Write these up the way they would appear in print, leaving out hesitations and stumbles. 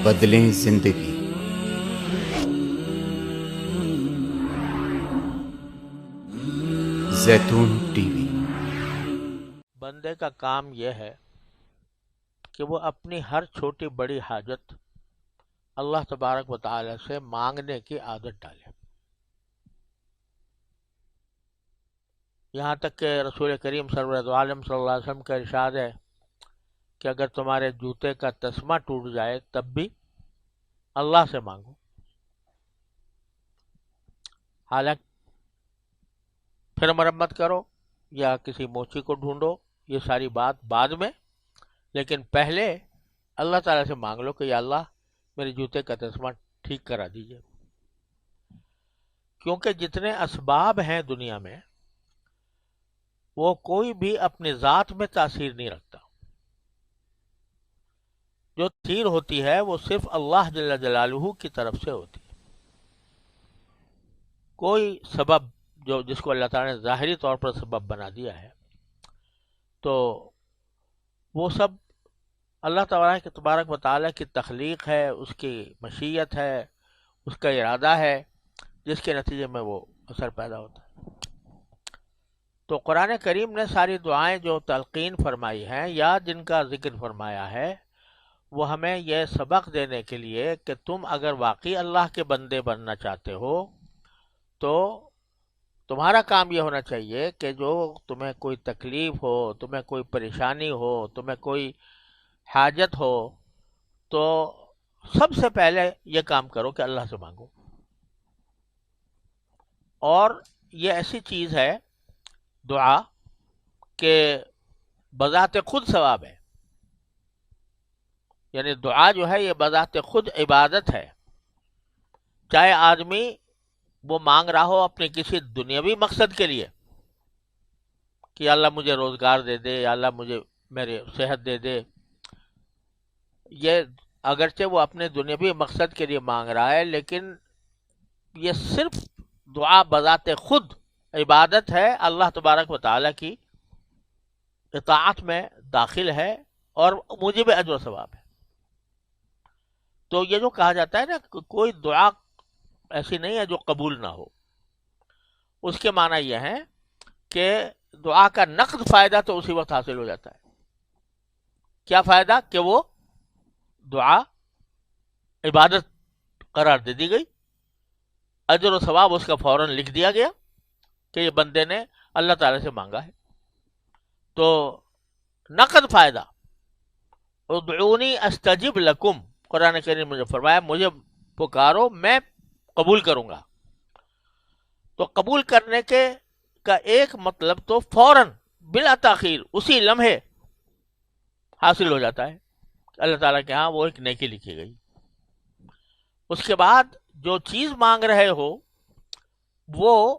بدلیں زندگی۔ زیتون ٹی وی۔ بندے کا کام یہ ہے کہ وہ اپنی ہر چھوٹی بڑی حاجت اللہ تبارک و تعالی سے مانگنے کی عادت ڈالے۔ یہاں تک کہ رسول کریم سرور عالم صلی اللہ علیہ وسلم کا ارشاد ہے کہ اگر تمہارے جوتے کا تسمہ ٹوٹ جائے تب بھی اللہ سے مانگو۔ حالانکہ پھر مرمت کرو یا کسی موچی کو ڈھونڈو، یہ ساری بات بعد میں، لیکن پہلے اللہ تعالیٰ سے مانگ لو کہ یا اللہ میرے جوتے کا تسمہ ٹھیک کرا دیجئے۔ کیونکہ جتنے اسباب ہیں دنیا میں وہ کوئی بھی اپنی ذات میں تاثیر نہیں رکھتا۔ جو تاثیر ہوتی ہے وہ صرف اللہ جل جلالہ کی طرف سے ہوتی ہے۔ کوئی سبب جس کو اللہ تعالیٰ نے ظاہری طور پر سبب بنا دیا ہے تو وہ سب اللہ تعالیٰ کے تبارک و تعالیٰ کی تخلیق ہے، اس کی مشیت ہے، اس کا ارادہ ہے، جس کے نتیجے میں وہ اثر پیدا ہوتا ہے۔ تو قرآن کریم نے ساری دعائیں جو تلقین فرمائی ہیں یا جن کا ذکر فرمایا ہے وہ ہمیں یہ سبق دینے کے لیے کہ تم اگر واقعی اللہ کے بندے بننا چاہتے ہو تو تمہارا کام یہ ہونا چاہیے کہ جو تمہیں کوئی تکلیف ہو، تمہیں کوئی پریشانی ہو، تمہیں کوئی حاجت ہو، تو سب سے پہلے یہ کام کرو کہ اللہ سے مانگو۔ اور یہ ایسی چیز ہے دعا کہ بذات خود ثواب ہے، یعنی دعا جو ہے یہ بذات خود عبادت ہے۔ چاہے آدمی وہ مانگ رہا ہو اپنے کسی دنیاوی مقصد کے لیے کہ اللہ مجھے روزگار دے دے، یا اللہ مجھے میرے صحت دے دے، یہ اگرچہ وہ اپنے دنیاوی مقصد کے لیے مانگ رہا ہے لیکن یہ صرف دعا بذات خود عبادت ہے، اللہ تبارک و تعالیٰ کی اطاعت میں داخل ہے اور موجب اجر و ثواب ہے۔ تو یہ جو کہا جاتا ہے نا کہ کوئی دعا ایسی نہیں ہے جو قبول نہ ہو، اس کے معنی یہ ہے کہ دعا کا نقد فائدہ تو اسی وقت حاصل ہو جاتا ہے۔ کیا فائدہ؟ کہ وہ دعا عبادت قرار دے دی گئی، اجر و ثواب اس کا فوراً لکھ دیا گیا کہ یہ بندے نے اللہ تعالی سے مانگا ہے۔ تو نقد فائدہ، ادعونی استجب لکم، قرآن کریم نے فرمایا مجھے پکارو میں قبول کروں گا۔ تو قبول کرنے کا ایک مطلب تو فوراً بلا تاخیر اسی لمحے حاصل ہو جاتا ہے، اللہ تعالیٰ کے ہاں وہ ایک نیکی لکھی گئی۔ اس کے بعد جو چیز مانگ رہے ہو وہ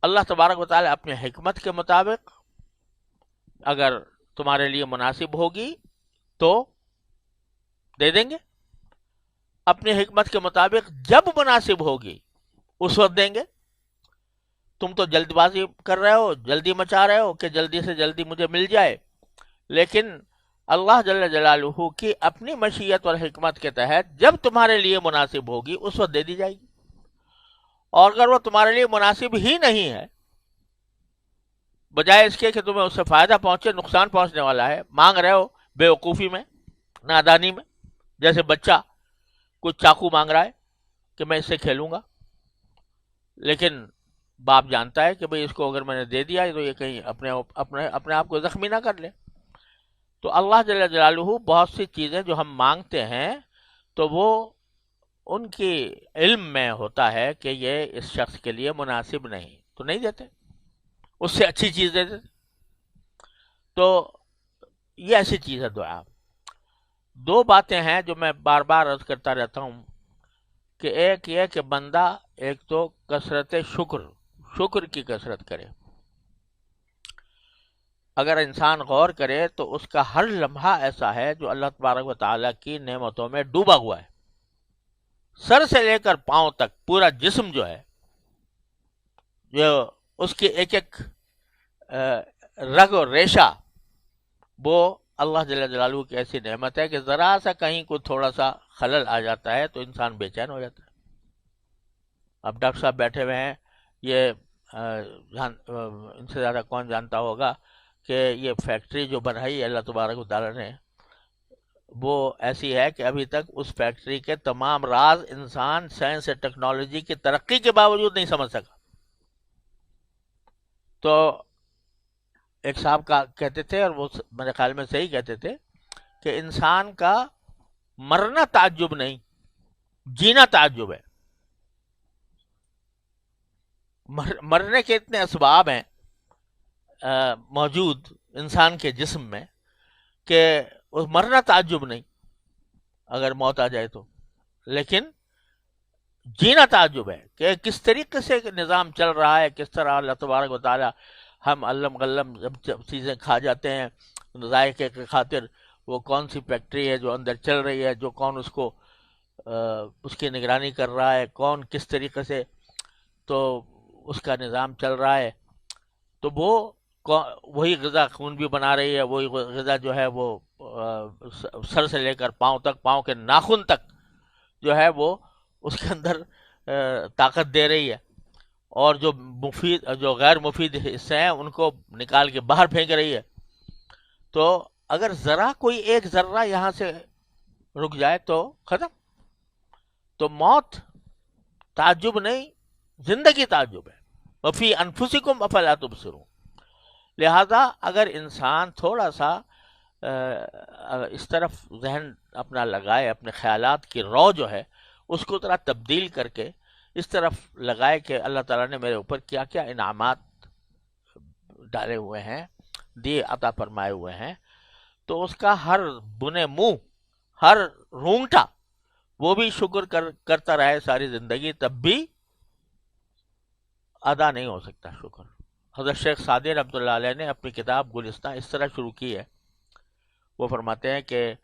اللہ تبارک و تعالیٰ اپنے حکمت کے مطابق اگر تمہارے لیے مناسب ہوگی تو دے دیں گے، اپنی حکمت کے مطابق جب مناسب ہوگی اس وقت دیں گے۔ تم تو جلد بازی کر رہے ہو، جلدی مچا رہے ہو کہ جلدی سے جلدی مجھے مل جائے، لیکن اللہ جل جلالہ کی اپنی مشیت اور حکمت کے تحت جب تمہارے لیے مناسب ہوگی اس وقت دے دی جائے گی۔ اور اگر وہ تمہارے لیے مناسب ہی نہیں ہے، بجائے اس کے کہ تمہیں اس سے فائدہ پہنچے نقصان پہنچنے والا ہے، مانگ رہے ہو بے وقوفی میں، نادانی میں، جیسے بچہ کچھ چاقو مانگ رہا ہے کہ میں اس سے کھیلوں گا، لیکن باپ جانتا ہے کہ بھئی اس کو اگر میں نے دے دیا تو یہ کہیں اپنے آپ کو زخمی نہ کر لے۔ تو اللہ جل جلالہ بہت سی چیزیں جو ہم مانگتے ہیں تو وہ ان کی علم میں ہوتا ہے کہ یہ اس شخص کے لیے مناسب نہیں، تو نہیں دیتے، اس سے اچھی چیز دے دیتے۔ تو یہ ایسی چیز ہے دعا۔ دو باتیں ہیں جو میں بار بار عرض کرتا رہتا ہوں کہ ایک یہ کہ بندہ ایک تو کثرت شکر کی کثرت کرے۔ اگر انسان غور کرے تو اس کا ہر لمحہ ایسا ہے جو اللہ تبارک و تعالیٰ کی نعمتوں میں ڈوبا ہوا ہے، سر سے لے کر پاؤں تک پورا جسم جو ہے، جو اس کی ایک ایک رگ و ریشہ، وہ اللہ جل جلالہ کی ایسی نعمت ہے کہ ذرا سا کہیں کوئی تھوڑا سا خلل آ جاتا ہے تو انسان بے چین ہو جاتا ہے. اب ڈاکٹر صاحب بیٹھے ہوئے ہیں، یہ ان سے زیادہ کون جانتا ہوگا کہ یہ فیکٹری جو بنائی اللہ تبارک و تعالیٰ نے، وہ ایسی ہے کہ ابھی تک اس فیکٹری کے تمام راز انسان سائنس اور ٹیکنالوجی کی ترقی کے باوجود نہیں سمجھ سکا. تو ایک صاحب کہتے تھے، اور وہ میرے خیال میں صحیح کہتے تھے، کہ انسان کا مرنا تعجب نہیں، جینا تعجب ہے. مرنے کے اتنے اسباب ہیں موجود انسان کے جسم میں کہ مرنا تعجب نہیں اگر موت آ جائے تو، لیکن جینا تعجب ہے کہ کس طریقے سے نظام چل رہا ہے، کس طرح اللہ تبارک و تعالی. ہم علم غلم جب چیزیں کھا جاتے ہیں ذائقے کی خاطر، وہ کون سی فیکٹری ہے جو اندر چل رہی ہے، جو کون اس کو اس کی نگرانی کر رہا ہے، کون کس طریقے سے تو اس کا نظام چل رہا ہے، تو وہ وہی غذا خون بھی بنا رہی ہے، وہی غذا جو ہے وہ سر سے لے کر پاؤں تک، پاؤں کے ناخن تک جو ہے وہ اس کے اندر طاقت دے رہی ہے، اور جو مفید جو غیر مفید حصے ہیں ان کو نکال کے باہر پھینک رہی ہے. تو اگر ذرا کوئی ایک ذرہ یہاں سے رک جائے تو ختم. تو موت تعجب نہیں، زندگی تعجب ہے. وفی انفسکم افلا تبصرون. لہذا اگر انسان تھوڑا سا اس طرف ذہن اپنا لگائے، اپنے خیالات کی رو جو ہے اس کو ذرا تبدیل کر کے اس طرف لگائے کہ اللہ تعالیٰ نے میرے اوپر کیا کیا انعامات ڈالے ہوئے ہیں، دیے عطا فرمائے ہوئے ہیں، تو اس کا ہر بنے منہ، ہر رونگٹا وہ بھی شکر کرتا رہے ساری زندگی، تب بھی ادا نہیں ہو سکتا شکر. حضرت شیخ سعدی رحمۃ اللہ علیہ نے اپنی کتاب گلستہ اس طرح شروع کی ہے. وہ فرماتے ہیں کہ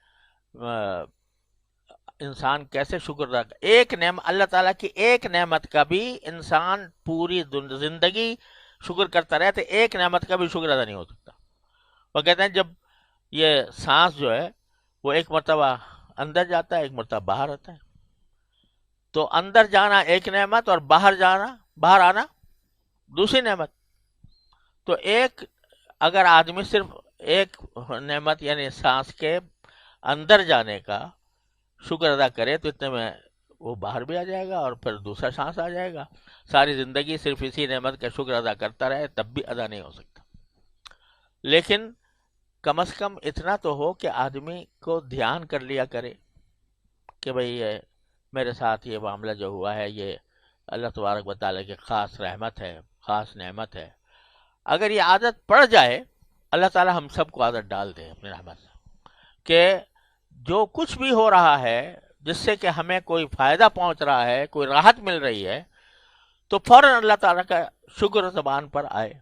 انسان کیسے شکر ادا کرے. ایک نعمت، اللہ تعالیٰ کی ایک نعمت کا بھی انسان پوری زندگی شکر کرتا رہے تو ایک نعمت کا بھی شکر ادا نہیں ہو سکتا. وہ کہتے ہیں جب یہ سانس جو ہے وہ ایک مرتبہ اندر جاتا ہے، ایک مرتبہ باہر آتا ہے، تو اندر جانا ایک نعمت اور باہر آنا دوسری نعمت. تو ایک اگر آدمی صرف ایک نعمت یعنی سانس کے اندر جانے کا شکر ادا کرے تو اتنے میں وہ باہر بھی آ جائے گا اور پھر دوسرا سانس آ جائے گا. ساری زندگی صرف اسی نعمت کا شکر ادا کرتا رہے تب بھی ادا نہیں ہو سکتا. لیکن کم از کم اتنا تو ہو کہ آدمی کو دھیان کر لیا کرے کہ بھئی یہ میرے ساتھ یہ معاملہ جو ہوا ہے یہ اللہ تبارک و تعالیٰ کی خاص رحمت ہے، خاص نعمت ہے. اگر یہ عادت پڑ جائے، اللہ تعالیٰ ہم سب کو عادت ڈال دے اپنی رحمت سے کہ جو کچھ بھی ہو رہا ہے جس سے کہ ہمیں کوئی فائدہ پہنچ رہا ہے، کوئی راحت مل رہی ہے، تو فوراً اللہ تعالیٰ کا شکر زبان پر آئے.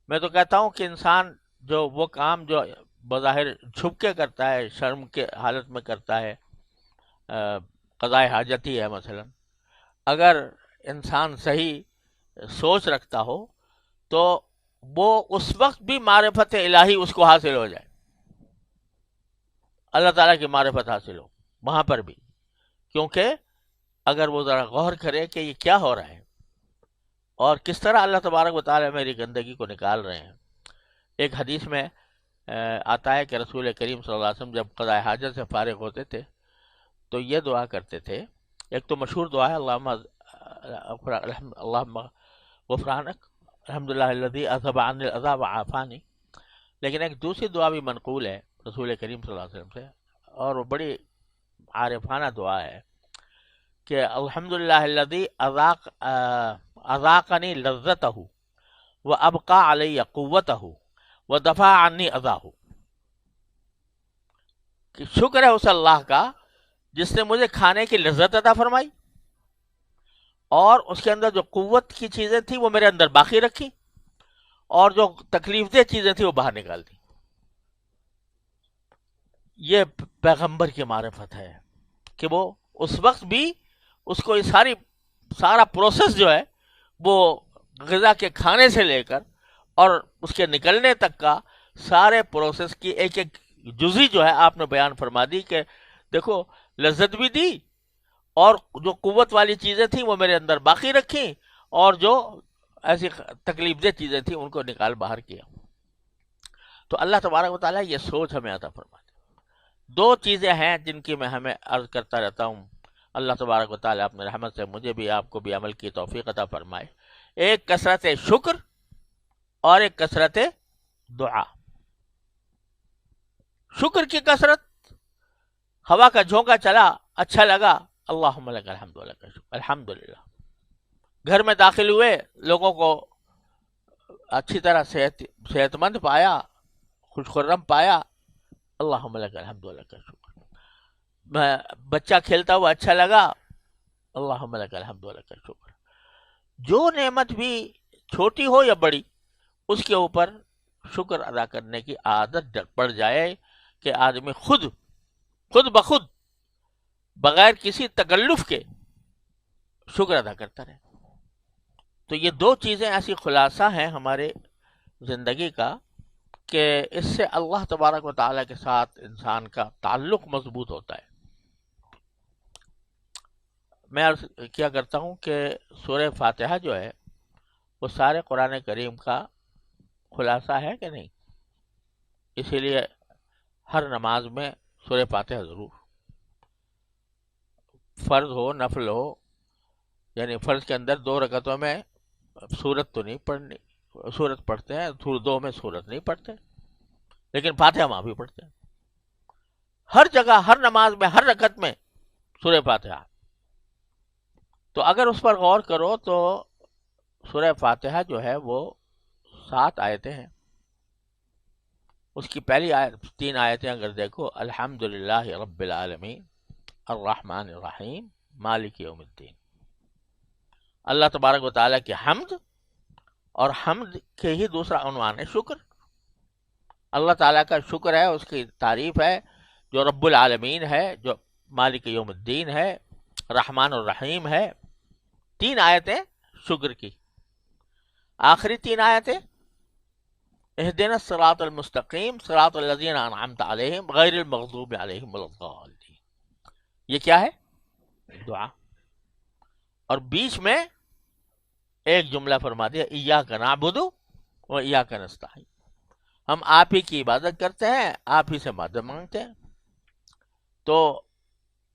میں تو کہتا ہوں کہ انسان جو وہ کام جو بظاہر چھپ کے کرتا ہے، شرم کے حالت میں کرتا ہے، قضائے حاجت ہی ہے مثلا، اگر انسان صحیح سوچ رکھتا ہو تو وہ اس وقت بھی معرفت الہی اس کو حاصل ہو جائے، اللہ تعالیٰ کی معرفت حاصل ہو وہاں پر بھی. کیونکہ اگر وہ ذرا غور کرے کہ یہ کیا ہو رہا ہے اور کس طرح اللہ تبارک و تعالیٰ میری گندگی کو نکال رہے ہیں. ایک حدیث میں آتا ہے کہ رسول کریم صلی اللہ علیہ وسلم جب قضاء حاجت سے فارغ ہوتے تھے تو یہ دعا کرتے تھے. ایک تو مشہور دعا ہے اللہم غفرانک الحمدللہ الذی اذھب عنی الاذی وعافانی، لیکن ایک دوسری دعا بھی منقول ہے رسول کریم صلی اللہ علیہ وسلم سے، اور وہ بڑی عارفانہ دعا ہے کہ الحمدللہ الذی اذاقنی لذتہ وابقى علی قوتہ ودفع عنی اذاہ. کہ شکر ہے اس اللہ کا جس نے مجھے کھانے کی لذت عطا فرمائی اور اس کے اندر جو قوت کی چیزیں تھیں وہ میرے اندر باقی رکھی، اور جو تکلیف دہ چیزیں تھیں وہ باہر نکال دی. یہ پیغمبر کی معرفت ہے کہ وہ اس وقت بھی اس کو یہ سارا پروسیس جو ہے وہ غذا کے کھانے سے لے کر اور اس کے نکلنے تک کا سارے پروسیس کی ایک ایک جزی جو ہے آپ نے بیان فرما دی کہ دیکھو لذت بھی دی، اور جو قوت والی چیزیں تھیں وہ میرے اندر باقی رکھیں، اور جو ایسی تکلیف دہ چیزیں تھیں ان کو نکال باہر کیا۔ تو اللہ تبارک و تعالیٰ یہ سوچ ہمیں عطا فرماتے۔ دو چیزیں ہیں جن کی میں ہمیں عرض کرتا رہتا ہوں، اللہ تبارک و تعالیٰ اپنے رحمت سے مجھے بھی آپ کو بھی عمل کی توفیق عطا فرمائے۔ ایک کثرت شکر اور ایک کثرت دعا۔ شکر کی کثرت، ہوا کا جھونکا چلا، اچھا لگا، اللہم لک الحمد ولک الشکر، الحمدللہ۔ گھر میں داخل ہوئے، لوگوں کو اچھی طرح صحت مند پایا، خوش خرم پایا، اللہم لک الحمد ولک الشکر۔ بچہ کھیلتا ہوا اچھا لگا، اللہم لک الحمد ولک الشکر۔ جو نعمت بھی چھوٹی ہو یا بڑی، اس کے اوپر شکر ادا کرنے کی عادت پڑ جائے کہ آدمی خود بخود بغیر کسی تکلف کے شکر ادا کرتا رہے۔ تو یہ دو چیزیں ایسی خلاصہ ہیں ہمارے زندگی کا کہ اس سے اللہ تبارک و تعالیٰ کے ساتھ انسان کا تعلق مضبوط ہوتا ہے۔ میں عرض کیا کرتا ہوں کہ سورہ فاتحہ جو ہے وہ سارے قرآن کریم کا خلاصہ ہے کہ نہیں، اسی لیے ہر نماز میں سورہ فاتحہ ضرور، فرض ہو نفل ہو، یعنی فرض کے اندر 2 رکعتوں میں سورت تو نہیں پڑھنی، سورت پڑھتے ہیں، 2 میں سورت نہیں پڑھتے، لیکن فاتحہ وہاں بھی پڑھتے ہیں۔ ہر جگہ، ہر نماز میں، ہر رکعت میں سورہ فاتحہ۔ تو اگر اس پر غور کرو تو سورہ فاتحہ جو ہے وہ 7 آیتیں ہیں۔ اس کی پہلی 3 آیتیں اگر دیکھو، الحمدللہ رب العالمین الرحمن الرحیم مالک یوم الدین، اللہ تبارک و تعالیٰ کی حمد، اور حمد کے ہی دوسرا عنوان ہے شکر۔ اللہ تعالیٰ کا شکر ہے، اس کی تعریف ہے، جو رب العالمین ہے، جو مالک یوم الدین ہے، رحمان الرحیم ہے۔ 3 آیتیں شکر کی۔ آخری 3 آیتیں اہدنا الصراط المستقیم صراط الذین انعمت علیہم غیر المغضوب علیہم ولا الضالین۔ یہ کیا ہے؟ دعا۔ اور بیچ میں ایک جملہ فرما دیا، ایاک نعبد و ایاک نستعین، ہم آپ ہی کی عبادت کرتے ہیں، آپ ہی سے مدد مانگتے ہیں۔ تو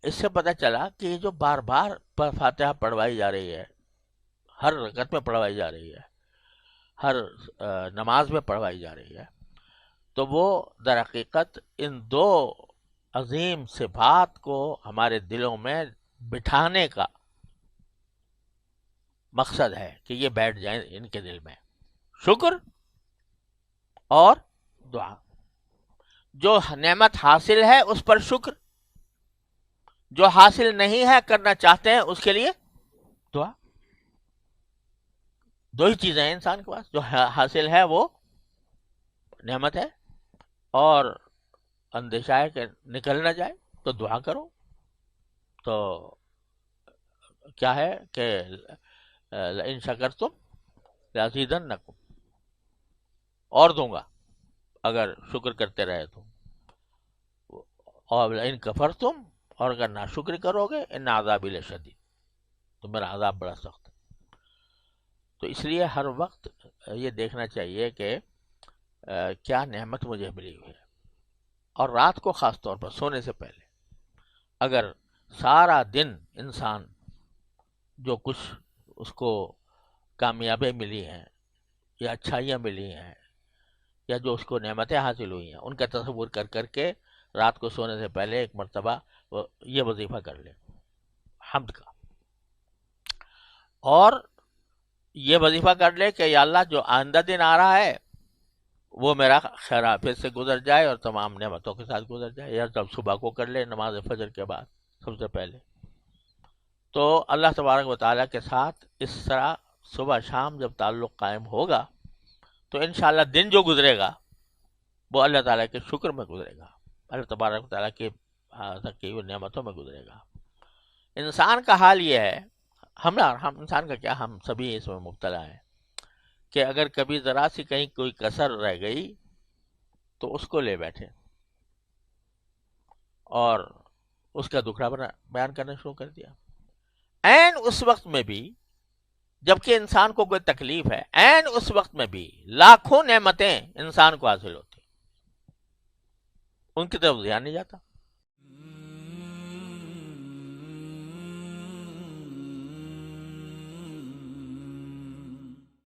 اس سے پتہ چلا کہ یہ جو بار بار فاتحہ پڑھوائی جا رہی ہے، ہر رکعت میں پڑھوائی جا رہی ہے، ہر نماز میں پڑھوائی جا رہی ہے، تو وہ در حقیقت ان 2 عظیم صفات کو ہمارے دلوں میں بٹھانے کا مقصد ہے کہ یہ بیٹھ جائیں ان کے دل میں، شکر اور دعا۔ جو نعمت حاصل ہے اس پر شکر، جو حاصل نہیں ہے کرنا چاہتے ہیں اس کے لیے دعا۔ 2 ہی چیزیں ہیں انسان کے پاس، جو حاصل ہے وہ نعمت ہے، اور اندیشہ ہے کہ نکل نہ جائے تو دعا کرو۔ تو کیا ہے کہ لئن شکرتم لازیدنکم، اور دوں گا اگر شکر کرتے رہے تو، اور لئن کفرتم، اور اگر ناشکری کرو گے ان عذابی لشدید، تو میرا عذاب بڑا سخت ہے۔ تو اس لیے ہر وقت یہ دیکھنا چاہیے کہ کیا نعمت مجھے ملی ہوئی ہے، اور رات کو خاص طور پر سونے سے پہلے اگر سارا دن انسان جو کچھ اس کو کامیابی ملی ہیں یا اچھائیاں ملی ہیں یا جو اس کو نعمتیں حاصل ہوئی ہیں ان کا تصور کر کر کے رات کو سونے سے پہلے ایک مرتبہ یہ وظیفہ کر لے حمد کا، اور یہ وظیفہ کر لے کہ یا اللہ جو آئندہ دن آ رہا ہے وہ میرا خیر عافیت سے گزر جائے اور تمام نعمتوں کے ساتھ گزر جائے، یا جب صبح کو کر لے نماز فجر کے بعد سب سے پہلے۔ تو اللہ تبارک و تعالیٰ کے ساتھ اس طرح صبح شام جب تعلق قائم ہوگا تو انشاءاللہ دن جو گزرے گا وہ اللہ تعالیٰ کے شکر میں گزرے گا، اللہ تبارک و تعالیٰ کی نعمتوں میں گزرے گا۔ انسان کا حال یہ ہے، ہم انسان کا کیا، ہم سبھی اس میں مبتلا ہیں کہ اگر کبھی ذرا سی کہیں کوئی کسر رہ گئی تو اس کو لے بیٹھے اور اس کا دکھڑا بیان کرنا شروع کر دیا. عین اس وقت میں بھی جبکہ انسان کو کوئی تکلیف ہے، عین اس وقت میں بھی لاکھوں نعمتیں انسان کو حاصل ہوتی، ان کی طرف دھیان نہیں جاتا.